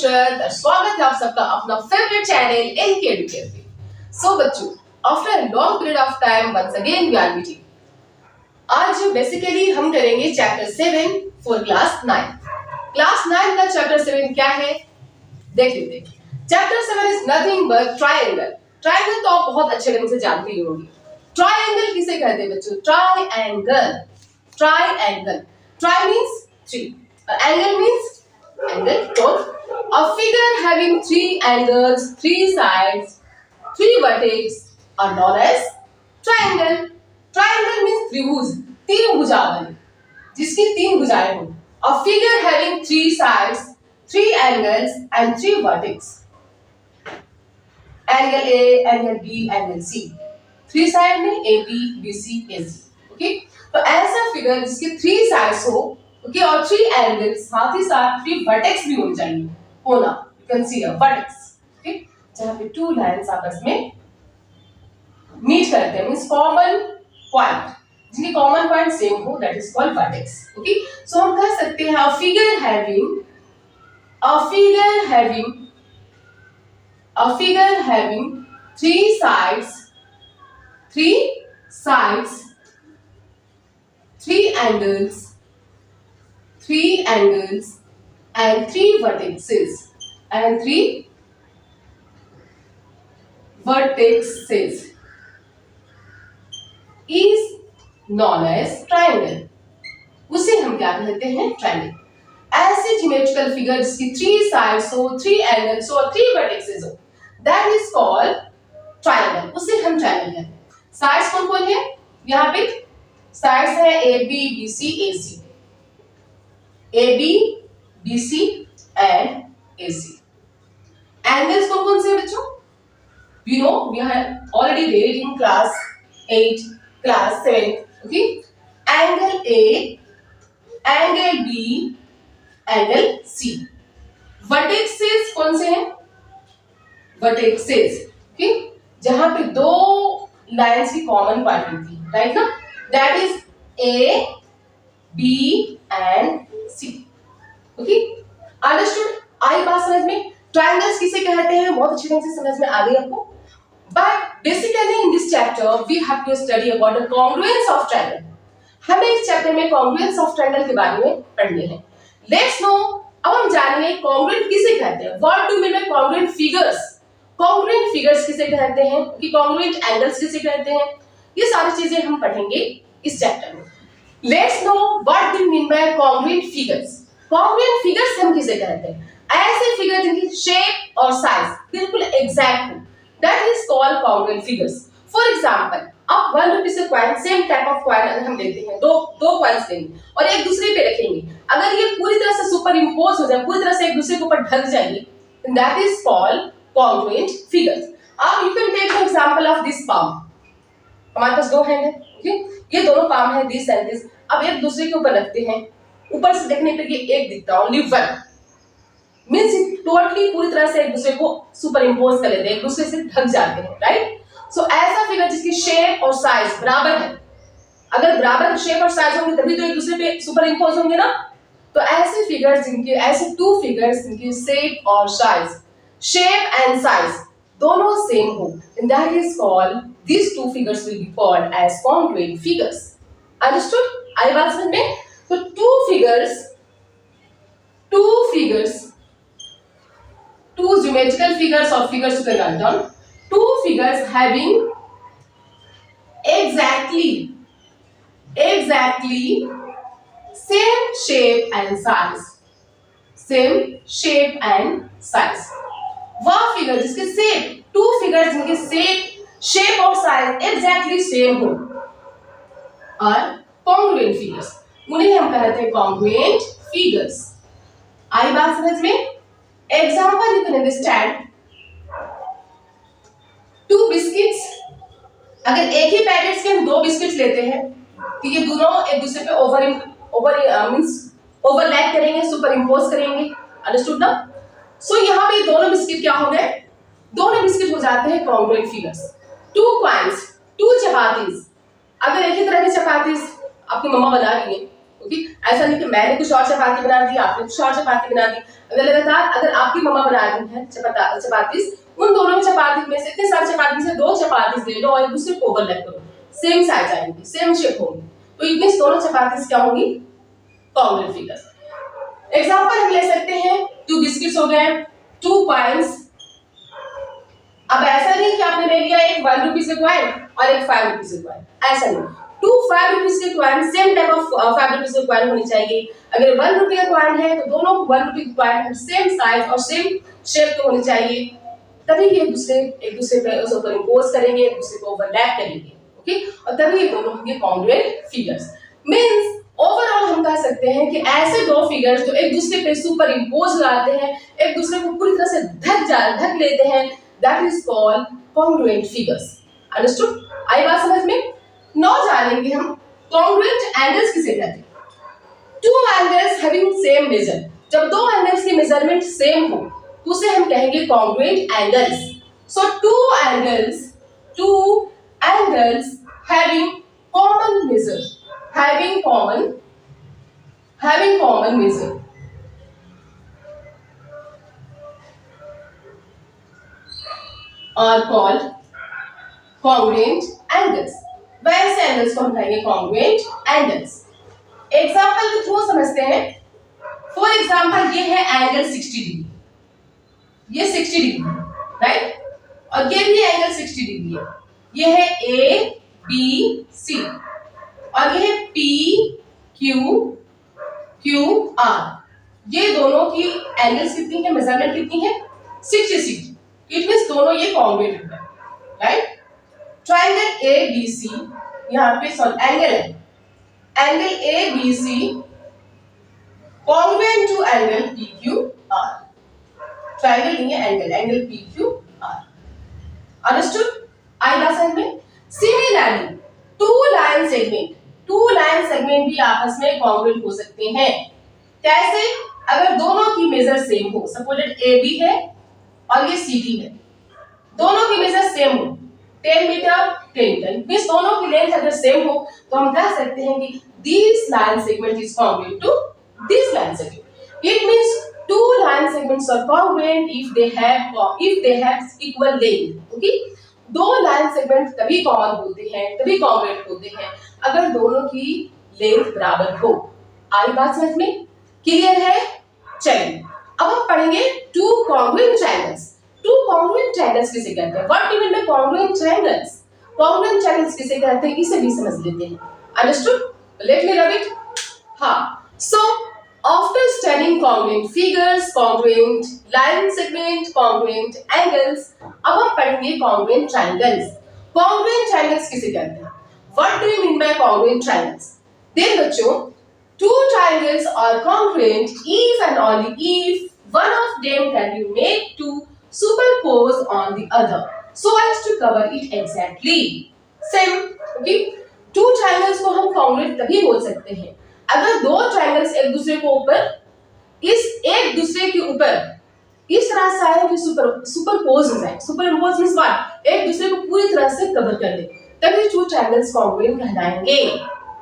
नुसरत और स्वागत है आप सबका अपना फेवरेट चैनल एनके एडुकेयर पे। सो बच्चों, after a long period of time once again we are meeting. आज बेसिकली हम करेंगे चैप्टर 7 फॉर क्लास 9। क्लास 9 का चैप्टर 7 क्या है देख लेते हैं। Chapter 7 is nothing but triangle. Triangle तो आप बहुत अच्छे ढंग से जानते ही होंगे। ट्रायंगल किसे कहते हैं बच्चों? ट्रायंगल। ट्रायंगल, ट्राई मींस 3 और angle means angle. So, a figure having 3 angles, 3 sides, 3 vertices are known as triangle. Triangle means त्रिभुज, 3 भुजा वाली, जिसकी 3 भुजाएं हों. A figure having 3 sides, 3 angles and 3 vertices. Angle A, angle B, angle C. 3 side में A, B, B, C, A, C. Okay? तो ऐसा figure जिसके 3 साइड्स हो, ओके, और 3 एंगल्स, साथ ही साथ 3 वर्टेक्स भी होने चाहिए होना। You can see a vertex, okay, जहां पे 2 लाइंस आपस में मीट करते हैं, मींस कॉमन पॉइंट, जिनके कॉमन पॉइंट सेम हो, that is called vertex. Okay, so हम कह सकते हैं a figure having 3 sides, 3 angles, 3 angles and 3 vertices is known as triangle. उसे हम क्या कहते हैं? ट्रायंगल। ऐसे ज्योमेट्रिकल फिगर जिसकी 3 sides हो, 3 angles हो और 3 vertices हो, that is called triangle. उसे हम ट्रायंगल कहते हैं। साइड्स कौन कौन है? यहाँ पे साइड्स है A B B C A C, A B B C and A C. Angles कौन कौन से हैं बच्चों? We know, we have already read in class 8, class 7, okay. Angle A, angle B, angle C. Vertexes कौन से हैं? Vertexes, okay, जहां पे 2 लाइंस की कॉमन पॉइंट होती है, राइट ना? That is A B and C. Okay, understood? आई बात समझ में? ट्रायंगल्स किसे कहते हैं बहुत अच्छे ढंग से समझ में आ गई आपको। But basically in this chapter we have to study about the congruence of triangle. हमें इस चैप्टर में कॉन्ग्रुएंस ऑफ ट्रायंगल के बारे में पढ़ने हैं। लेट्स नो, अब हम जानेंगे कॉन्ग्रुएंट किसे कहते हैं। What do mean by congruent figures? Congruent figures किसे कहते हैं कि कॉन्ग्रुएंट एंगल्स किसे कहते हैं, ये सारी चीजें हम पढ़ेंगे इस चैप्टर में। Let's know what do mean by congruent figures. Congruent figures हम किसे कहते हैं? ऐसे फिगर जिनकी शेप और साइज बिल्कुल एग्जैक्ट हो, that is called congruent figures. For example, अब 1 रुपीस का coin, same type of coin अगर हम लेते हैं, दो कॉइन्स लेंगे और एक दूसरे पे रखेंगे, अगर ये पूरी तरह से सुपर इंपोज हो जाए, पूरी तरह से एक दूसरे के ऊपर ढक जाएंगे, that is called congruent figures. अब you can take the example of this palm. हमारे पास 2 हैंड है, ओके, ये दोनों पाम है, दिस एंड दिस। अब एक दूसरे के ऊपर रखते हैं, ऊपर से देखने पे ये एक दिखता है, ओनली 1 मींस टोटली पूरी तरह से एक दूसरे को सुपर इंपोज कर लेते हैं, एक दूसरे से ढक जाते हैं, राइट? सो ऐसा फिगर जिसकी शेप और साइज बराबर है, अगर बराबर शेप और साइज होंगे तभी तो एक दूसरे पे सुपर इंपोज होंगे ना। तो ऐसे फिगर्स जिनके, ऐसे 2 फिगर्स जिनकी शेप और साइज, शेप एंड साइज दोनों सेम हो, and that is called, these 2 figures will be called as congruent figures. Understood? आई बात समझ में? तो 2 figures, 2 geometrical figures or figures you can write down, 2 figures having exactly same shape and size, same shape and size। वह figure जिसके same, 2 figures जिनके shape और size exactly same हो और कॉन्ग्रुएंट फिगर्स, उन्हें हम कहते हैं कॉन्ग्रुएंट फिगर्स। आई बात समझ में? Example you can understand, 2 biscuits, अगर एक ही पैकेट के हम 2 बिस्किट्स लेते हैं तो ये दोनों एक दूसरे पे ओवरलैप करेंगे, सुपर इंपोज करेंगे, अंडरस्टूड ना? सो यहाँ पे दोनों बिस्किट क्या हो गए? दोनों बिस्किट हो जाते हैं कॉन्ग्रुएंट फिगर्स। 2 कॉइन्स, 2 चपातीज, अगर एक ही तरह की चपातीज आपकी मम्मा बना रही है, ओके, ऐसा नहीं कि मैंने कुछ और चपाती बना दी, आपने कुछ और चपाती बना दी। अगर लगातार अगर आपकी मम्मा बना रही है चपाती, उन दोनों चपाती में से इतने सारे चपाती से 2 चपाती ले लो और एक दूसरे को ओवरलैप करो, सेम साइज आएंगी, सेम शेप होगी, तो इट मींस दोनों चपाती क्या होंगी, कॉन्ग्रुएंट फिगर्स। एग्जांपल हम ले सकते हैं, 2 बिस्किट्स हो गए, 2 कॉइन्स। अब ऐसा नहीं कि आपने ले लिया एक 1 रुपीस का कॉइन और एक 5 रुपीस का कॉइन, ऐसा नहीं। 2 5 रुपीस के coin same type of 5 rupees के कॉइन होनी चाहिए। अगर 1 रुपये का कॉइन है तो दोनों 1 रुपये के कॉइन सेम साइज और सेम शेप के होने चाहिए, तभी ये एक दूसरे पे उस ऊपर इंपोज करेंगे, एक दूसरे को ओवरलैप करेंगे, ओके, और तभी ये दोनों होंगे कॉन्ग्रुएंट फिगर्स। मींस ओवरऑल हम कह सकते हैं कि ऐसे दो फिगर्स जो एक दूसरे पे सुपर इंपोज लाते हैं, एक दूसरे को पूरी तरह से ढक लेते हैं, that is called congruent figures. Understood? आई बात समझ में? नौ जानेंगे हम कॉन्ग्रुएंट एंगल्स किसे कहते हैं। Two angles having same measure, जब दो एंगल्स की मेजरमेंट सेम हो तो उसे हम कहेंगे congruent angles. So two angles having common measure, having common measure are called congruent angles। वैसे एंगल्स को हम कहेंगे congruent angles। एग्जाम्पल के थ्रू समझते हैं। फॉर एग्जाम्पल ये है एंगल 60 डिग्री, ये 60 डिग्री है, राइट, और ये भी एंगल 60 डिग्री है। ये है ए बी सी और ये है पी क्यू आर। ये दोनों की एंगल्स कितनी है, मेजरमेंट कितनी है, 60। इट मींस दोनों ये कॉन्ग्रुएंट है, right. Triangle A B C, यहाँ पे सॉरी एंगल है, angle A B C congruent to angle P Q R. Triangle नहीं है, angle P Q R. Understood? आई बात समझ में? सिमिलरली टू लाइन सेगमेंट भी आपस में कॉन्ग्रुएंट हो सकते हैं। कैसे? अगर दोनों की मेजर सेम हो, सपोजेड ए बी है और ये सी डी है, दोनों की मेजर सेम हो, 10 मीटर 10 मीटर, मींस दोनों की लेंथ अगर सेम हो तो हम कह सकते हैं कि this line segment is congruent to this line segment. It means two line segments are congruent if they have equal length। Okay, दो लाइन सेगमेंट तभी कॉमन होते हैं, तभी कॉन्ग्रुएंट होते हैं अगर दोनों की लेंथ बराबर हो। आई बात समझ में? क्लियर है? चलिए अब हम पढ़ेंगे two congruent triangles. Two congruent triangles किसे कहते हैं? What do mean by congruent triangles? Congruent triangles किसे कहते हैं, इसे भी समझ लेते हैं। Understood? Let me rub it. हाँ, सो after studying congruent figures, congruent line segment, congruent angles, अब हम पढ़ेंगे congruent triangles। congruent triangles किसे कहते हैं? What do you mean by congruent triangles? देख बच्चों, two triangles are congruent if and only if one of them can be made to superpose on the other so as to cover it exactly same। okay, two triangles को हम congruent तभी बोल सकते हैं अगर दो ट्रायंगल्स एक दूसरे के ऊपर इस तरह से आए कि सुपरपोज हो जाए। Superimpose means what? एक दूसरे को पूरी तरह से कवर कर ले, तभी टू ट्रायंगल्स कॉन्ग्रुएंट कहलाएंगे।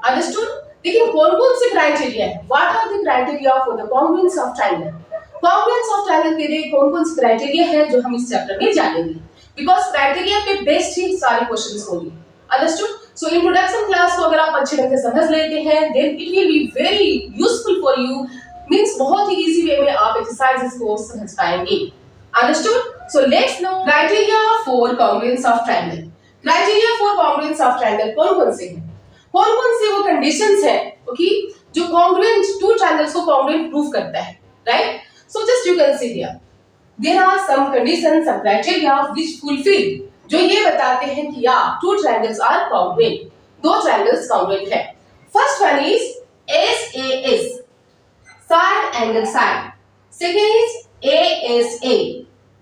अंडरस्टूड? लेकिन कौन-कौन से क्राइटेरिया है? What are the criteria for the congruence of triangle? Congruence of triangle के लिए कौन-कौन से क्राइटेरिया है जो हम इस चैप्टर में जानेंगे, बिकॉज़ क्राइटेरिया पे बेस्ड ही सारे क्वेश्चंस होंगे। अंडरस्टूड? सो इंट्रोडक्शन क्लास को अगर आप अच्छे ढंग से समझ लेते हैं then it will be very useful for you, means बहुत ही इजी वे में आप एक्सरसाइजेस को समझ पाएंगे। Understood? So let's no criteria for congruence of triangle. Criteria for congruence of triangle कौन-कौन से हैं? कौन-कौन से वो कंडीशंस हैं, ओके, जो कॉन्ग्रुएंट टू ट्रायंगल्स को कॉन्ग्रुएंट प्रूव करता है, right? So just you can see here there are some conditions, some criteria which fulfil, जो ये बताते हैं कि या टू ट्रायंगल्स आर कॉन्ग्रुएंट, दो ट्रायंगल्स कॉन्ग्रुएंट है। First one is SAS, side angle side, second is ASA,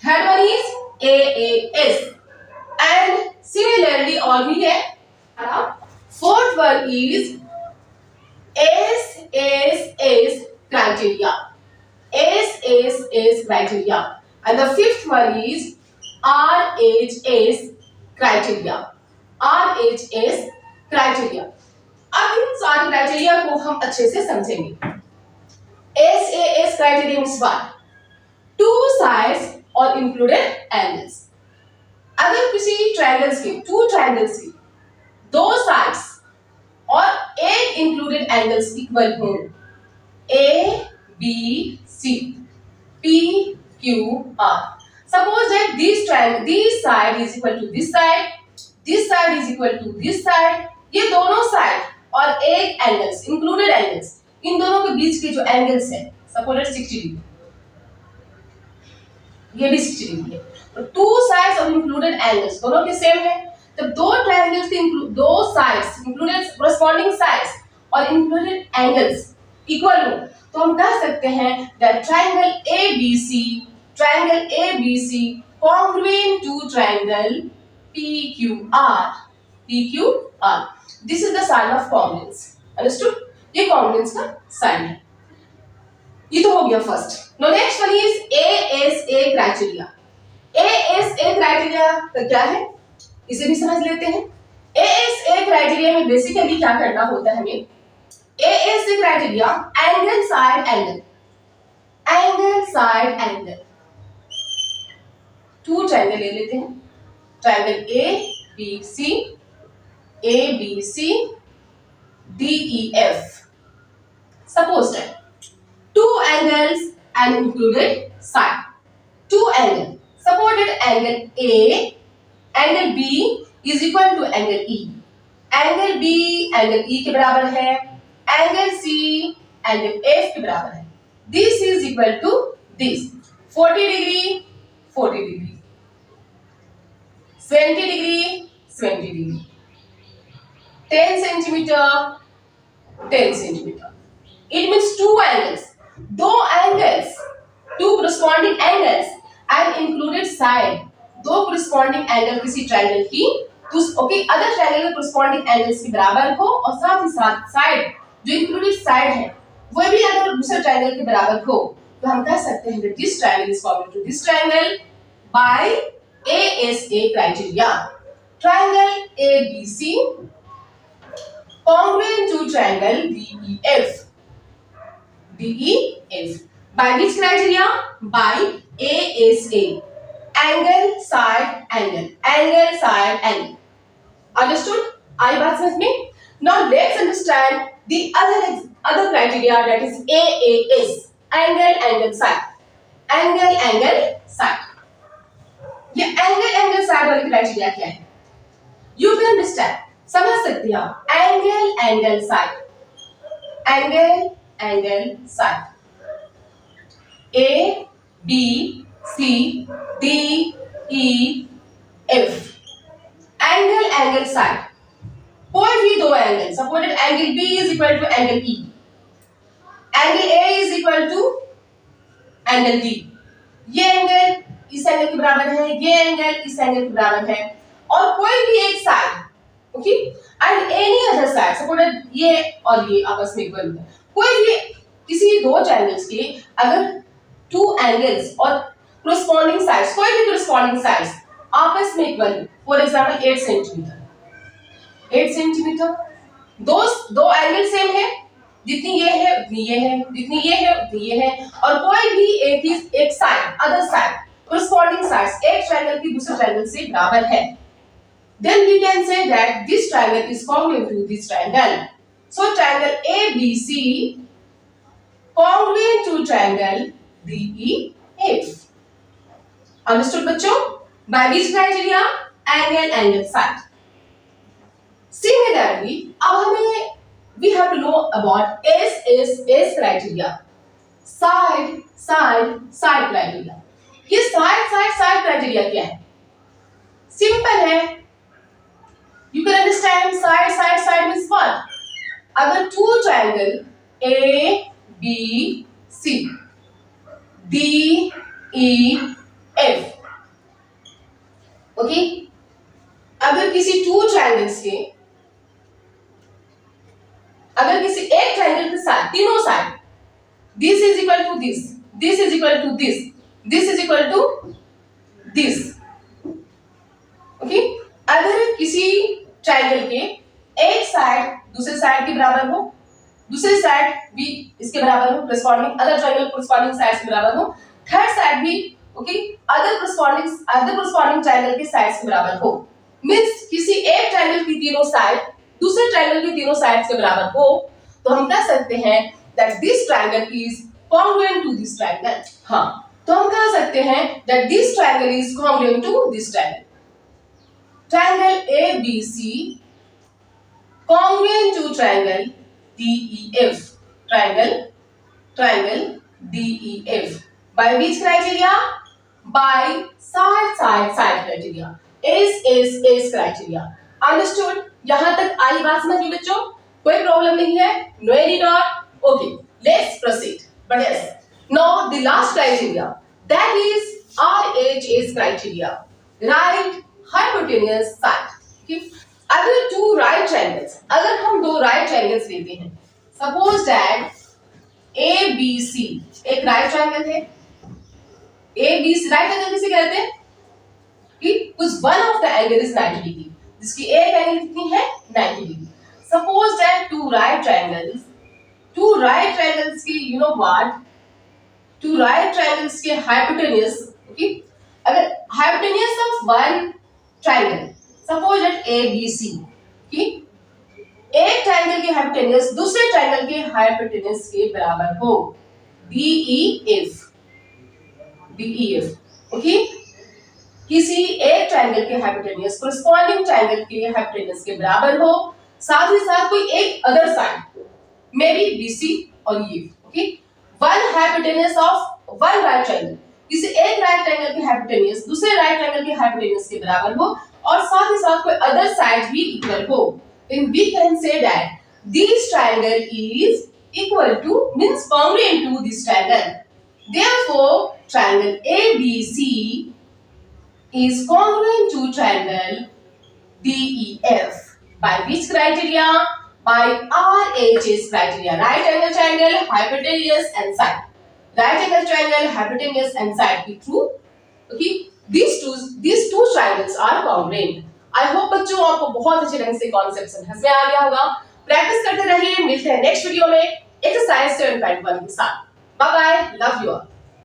third one is AAS, and similarly और भी है, fourth one is SSS criteria, SSS criteria, and the fifth one is RHS criteria, RHS criteria। अब इन सारे criteria को हम अच्छे से समझेंगे। SAS criteria means what? Two sides और इंक्लूडेड एंगल्स। अगर किसी ट्रायंगल्स के, टू ट्रायंगल्स की दो साइड्स और एक इंक्लूडेड एंगल्स इक्वल हो, A B C P Q R, suppose that this side is equal to this side is equal to this side, ये दोनों साइड और एक एंगल्स, इंक्लूडेड एंगल्स, इन दोनों के बीच के जो एंगल्स है सपोज 60 डिग्री, ये भी 60 डिग्री है, तो टू साइड्स और इंक्लूडेड एंगल्स दोनों के सेम है। तो दो ट्रायंगल्स के दो साइड्स इंक्लूडेड कॉरेस्पॉन्डिंग साइड्स और इंक्लूडेड एंगल्स इक्वल हो, तो हम कह सकते हैं that triangle ABC congruent to triangle PQR, this is the sign of congruence, understood? ये congruence का साइन है। ये तो हो गया first. No next one is ASA criteria. ASA criteria क्या है, इसे भी समझ लेते हैं। ASA क्राइटेरिया में बेसिकली क्या करना होता है हमें, ASA criteria angle side angle, two triangle ले लेते हैं, triangle ABC DEF, suppose that two angles and included side, two angle, supported angle A, angle B is equal to angle E, angle B angle E के बराबर है, angle C angle F के बराबर है, this is equal to this, 40 degree 40 degree, 20 degree 20 degree, 10 centimeter 10 centimeter, it means two angles, दो angles, two corresponding angles and included side, दो corresponding angle किसी triangle की ओके अदर ट्रायंगल के corresponding angles के बराबर हो और साथ ही साथ साइड जो इंक्लूडेड साइड है वो भी अगर दूसरे ट्रायंगल के बराबर हो, तो हम कह सकते हैं that this triangle is congruent to this triangle by ASA criteria. Triangle ABC congruent to triangle DEF by which criteria? By ASA, angle side angle, understood? आई बात समझ में? Now let's understand the other criteria, that is AAS, angle side, ये angle side वाली criteria क्या है? You can understand, समझ सकते हैं आप, angle side, A B C D E F, angle side, कोई भी दो angle, suppose angle B is equal to angle E, angle A is equal to angle D, ये एंगल इस एंगल के बराबर है, ये एंगल इस एंगल के बराबर है, और कोई भी एक side, okay, and any other side, suppose ये और ये आपस में इक्वल है, कोई भी किसी दो ट्रायंगल्स के अगर टू एंगल्स और corresponding sides, कोई भी corresponding sides आपस में इक्वल है, फॉर एग्जांपल 8 सेंटीमीटर, दो एंगल सेम है, जितनी ये है उतनी ये है, जितनी ये है उतनी ये है, और कोई भी एक side other side corresponding sides एक ट्रायंगल की दूसरे ट्रायंगल से बराबर है, then we can say that this triangle is congruent to this triangle. So triangle ABC congruent to triangle DEF. Understood बच्चों? By which criteria? Angle side. Similarly, अब हमें we have to know about SSS criteria, side criteria. ये side criteria क्या है? Simple है. You can understand side means what? अगर two triangle A B C D E F, okay, अगर किसी two triangles के अगर किसी एक ट्रायंगल के साथ तीनों side this is equal to this, this is equal to this, this is equal to this, okay, अगर किसी ट्रायंगल के एक साइड दूसरे साइड के बराबर हो, दूसरी साइड भी इसके बराबर हो, corresponding other triangle corresponding sides के बराबर हो, थर्ड साइड भी ओके अदर corresponding ट्रायंगल के साइड्स के बराबर हो। मींस किसी एक ट्रायंगल की तीनों साइड दूसरे ट्रायंगल की तीनों साइड्स के बराबर हो, तो हम कह सकते हैं that this triangle is congruent to this triangle। हाँ, तो हम कह सकते हैं that this triangle is congruent to this triangle। Triangle ABC congruent to triangle DEF। Triangle DEF by which criteria? By side criteria। is criteria। Understood? यहां तक आई बात समझ में बच्चों? कोई प्रॉब्लम नहीं है? No any doubt? Okay, let's proceed। बढ़िया से। Now the last criteria, that is RHS criteria, right hypotenuse side। Okay? अगर two right triangles, अगर हम दो right triangles लेते हैं, suppose that ABC एक right triangle है, ABC right triangle किसे कहते हैं? कि कुछ one of the angle is 90 degree, जिसकी एक एंगल कितनी है 90 degree. Suppose that two right triangles की you know what, two right triangles के hypotenuse, okay, अगर hypotenuse of one triangle, suppose that ABC, okay, एक ट्रायंगल के हाइपोटेन्यूज दूसरे ट्रायंगल के हाइपोटेन्यूज के बराबर हो, DEF, ओके, किसी एक ट्रायंगल के हाइपोटेन्यूज कोरिस्पोंडिंग ट्रायंगल के हाइपोटेन्यूज के बराबर हो, साथ ही साथ कोई एक other side may be BC और ये, okay, one hypotenuse of one right triangle, किसी एक राइट ट्रायंगल के हाइपोटेन्यूज दूसरे राइट ट्रायंगल के हाइपोटेन्यूज के बराबर हो और साथ ही साथ कोई अदर साइड भी इक्वल हो, then we can say that this triangle is equal to means congruent to this triangle। Therefore, triangle ABC is congruent to triangle DEF by which criteria? By RHS criteria, right angle triangle, hypotenuse and side। Right angle triangle, hypotenuse and side be true। Okay, these two triangles are congruent। I hope बच्चों आपको बहुत अच्छे ढंग से concept समझ में आ गया होगा। प्रैक्टिस करते रहिए, मिलते हैं नेक्स्ट वीडियो में एक्सरसाइज 7.1 के साथ। Bye bye, love you all.